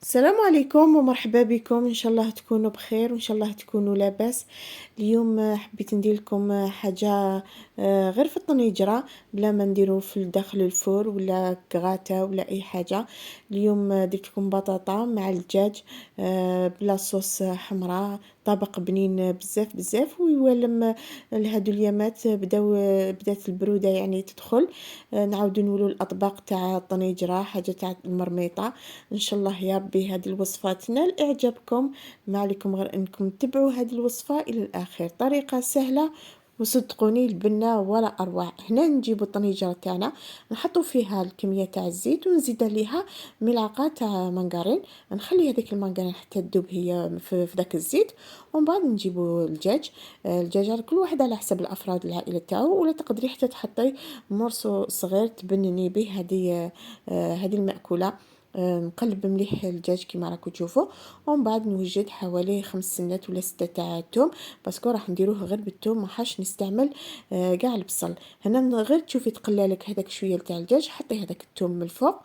السلام عليكم ومرحبا بكم. ان شاء الله تكونوا بخير وان شاء الله تكونوا لاباس. اليوم حبيت ندير لكم حاجه غير في الطنجره، بلا ما نديرو في داخل الفور ولا كغاتا ولا اي حاجه. اليوم درت لكم بطاطا مع الدجاج بلا صوص حمراء، طبق بنين بزاف بزاف ويوالم. لهادو اليامات بدات البروده يعني تدخل. نعاودو نولو الاطباق تاع الطنجره، حاجه تاع المرميطه. ان شاء الله يا ربي هذه الوصفه تنال اعجابكم. ما عليكم غير انكم تتبعوا هذه الوصفه الى الاخير، طريقه سهله وصدقوني البنه ولا اروع. هنا نجيبو الطنجره تاعنا، نحطو فيها الكميه تاع الزيت ونزيد عليها ملعقه تاع مانغارين. نخلي هذيك المانغارين حتى تذوب هي في داك الزيت. ومن بعد نجيبو الدجاج. الدجاج على كل واحد على حسب الافراد العائله تاعو، ولا تقدري حتى تحطي مرسو صغير تبنني به. هذه المأكوله. نقلب مليح الدجاج كيما راكم تشوفوا. ومن بعد نوجد حوالي 5 سنات ولا 6 تاع الثوم، باسكو راح نديروه غير بالثوم، ما حاش نستعمل كاع البصل. هنا غير تشوفي تقلالك هذاك شويه تاع الدجاج، حطي هذاك الثوم من الفوق.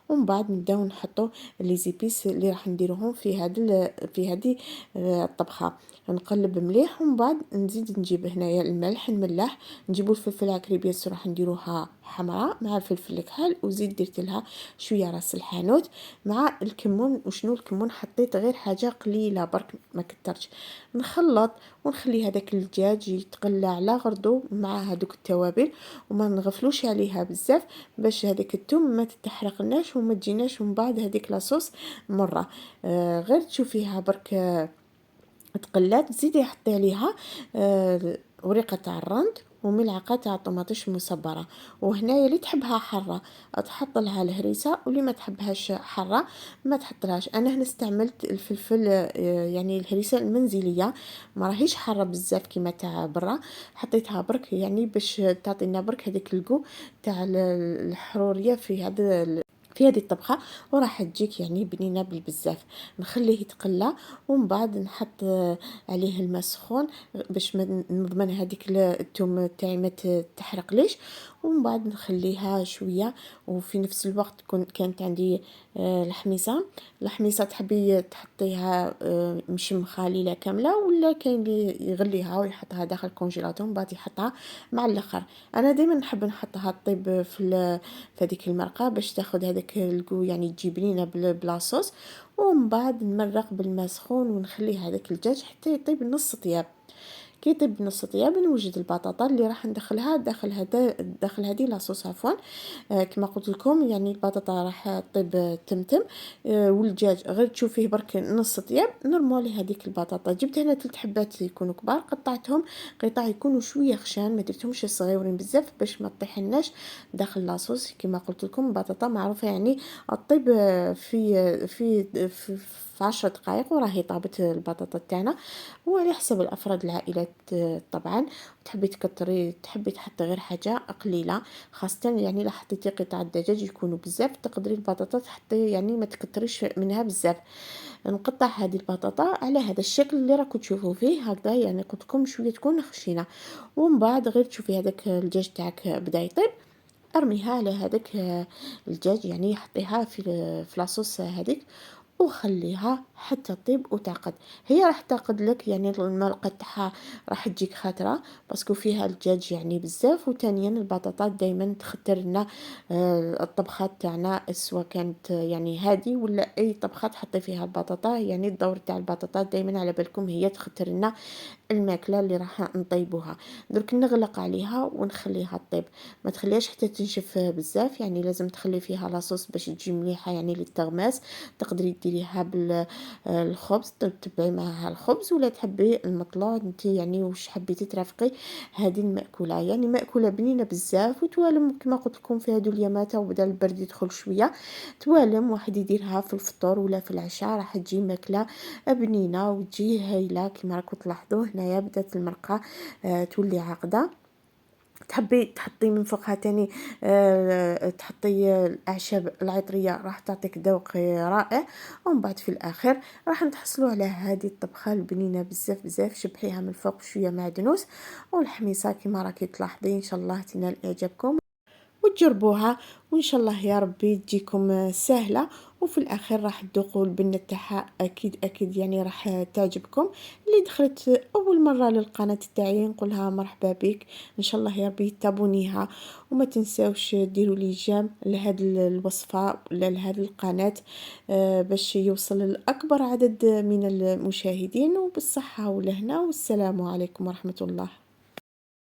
ومن بعد نبداو نحطوا لي زيبيس اللي راح نديروهم في هذه الطبخه. نقلب مليح ومن بعد نجيب هنايا الملح نملح. نجيبوا الفلفل العكري بيس راح نديروها حمراء مع الفلفل الكحل، وزيد درت لها شويه راس الحانوت مع الكمون. وشنو الكمون حطيت غير حاجه قليله برك ما كترش. نخلط ونخلي هذاك الدجاج يتقلى على غردو مع هذوك التوابل، وما نغفلوش عليها بزاف باش هذيك الثوم ما تتحرقناش وما تجيناش من بعد هذيك لاصوص مره. غير تشوفيها برك تقلات، تزيدي حطي عليها ورقه تاع الرند وملعقه تاع طماطش مصبره. وهنايا اللي تحبها حاره تحط لها الهريسه، واللي ما تحبهاش حاره ما تحطلهاش. انا هنا استعملت الفلفل يعني الهريسه المنزليه، ما راهيش حاره بزاف كيما تاع برا. حطيتها برك يعني باش تعطينا برك هذيك الجو تاع الحروريه في هذه الطبخه، وراح تجيك يعني بنينه بالبزاف. نخليه يتقلى ومن بعد نحط عليه الماء سخون باش ما نضمن هذيك الثوم تاعي ما تحرق ليش. ومن بعد نخليها شويه. وفي نفس الوقت كانت عندي الحميصه تحبي تحطيها مشمخه ليله كامله، ولا كاين اللي يغليها ويحطها داخل الكونجيلاتور ومن بعد يحطها مع الاخر. انا دائما نحب نحطها طيب في هذيك المرقه باش تاخذ هذاك الكو يعني تجي بنينه بلاصوص. ومن بعد نمرق بالماء سخون ونخلي هذاك الدجاج حتى يطيب نص طياب. كي يطيب نص طياب نوجد البطاطا اللي راح ندخلها داخل هذه لاصوص عفوا. كما قلت لكم يعني البطاطا راح طيب تمتم. والدجاج غير تشوفيه برك نص طياب نورمالي. هذيك البطاطا جبت هنا 3 حبات يكونوا كبار، قطعتهم قطع يكونوا شويه خشان، ما درتهمش صغيورين بزاف باش ما تطيحناش داخل لاصوص. كما قلت لكم البطاطا معروفه يعني الطيب في 10 دقائق وراهي طابت البطاطا تاعنا. وعلى حسب الافراد العائلات طبعا. تحبي تكتري تحبي تحطي غير حاجه قليله، خاصه يعني لا حطيتي قطع الدجاج يكونوا بزاف تقدري البطاطا تحطي يعني ما تكتريش منها بزاف. نقطع هذه البطاطا على هذا الشكل اللي راكم تشوفوا فيه هكذا، يعني قلت لكم شويه تكون خشينه. ومن بعد غير تشوفي هذاك الدجاج تاعك بدا يطيب، ارميها على هذاك الدجاج، يعني حطيها في لاصوص هذيك وخليها حتى تطيب وتعقد. هي راح تعقد لك يعني الملقه تاعها راح تجيك خطره باسكو فيها الدجاج يعني بزاف. وثانيا البطاطا دائما تختار لنا الطبخات تاعنا سواء كانت يعني هادي ولا اي طبخه تحطي فيها البطاطا، يعني الدور تاع البطاطا دائما على بالكم هي تختار لنا الماكله اللي راح نطيبوها. درك نغلق عليها ونخليها تطيب، ما تخليهاش حتى تنشف بزاف، يعني لازم تخلي فيها لاصوص باش تجي مليحه يعني للتغماس. تقدري ديريها بالخبز تتبعي معها الخبز، ولا تحبي المطلوع انت يعني واش حبيتي ترافقي هذه المأكوله. يعني مأكوله بنينه بزاف وتوالم كما قلت لكم في هذو اليامات وبدا البرد يدخل شويه. توالم واحد يديرها في الفطور ولا في العشاء راح تجي ماكله بنينه وتجي هايله. كما راكم تلاحظوا هنايا بدات المرقه تولي عاقده. تحبي تحطي من فوقها تاني تحطي الاعشاب العطريه راح تعطيك ذوق رائع. ومن بعد في الاخر راح نتحصلوا على هذه الطبخه البنينه بزاف بزاف. شبحيها من فوق شويه معدنوس والحميصه كما راكي تلاحظي ان شاء الله تنال اعجابكم وتجربوها، وان شاء الله يا ربي تجيكم سهله وفي الأخير راح تذوقوا البنة تاعها، أكيد أكيد يعني راح تعجبكم. اللي دخلت أول مرة للقناة تاعي نقولها مرحبا بك، إن شاء الله يا ربي تابونيها، وما تنساوش ديروا لي جيم لهاد الوصفة ولا لهاد القناة، باش يوصل لأكبر عدد من المشاهدين، وبالصحة والهنا، والسلام عليكم ورحمة الله.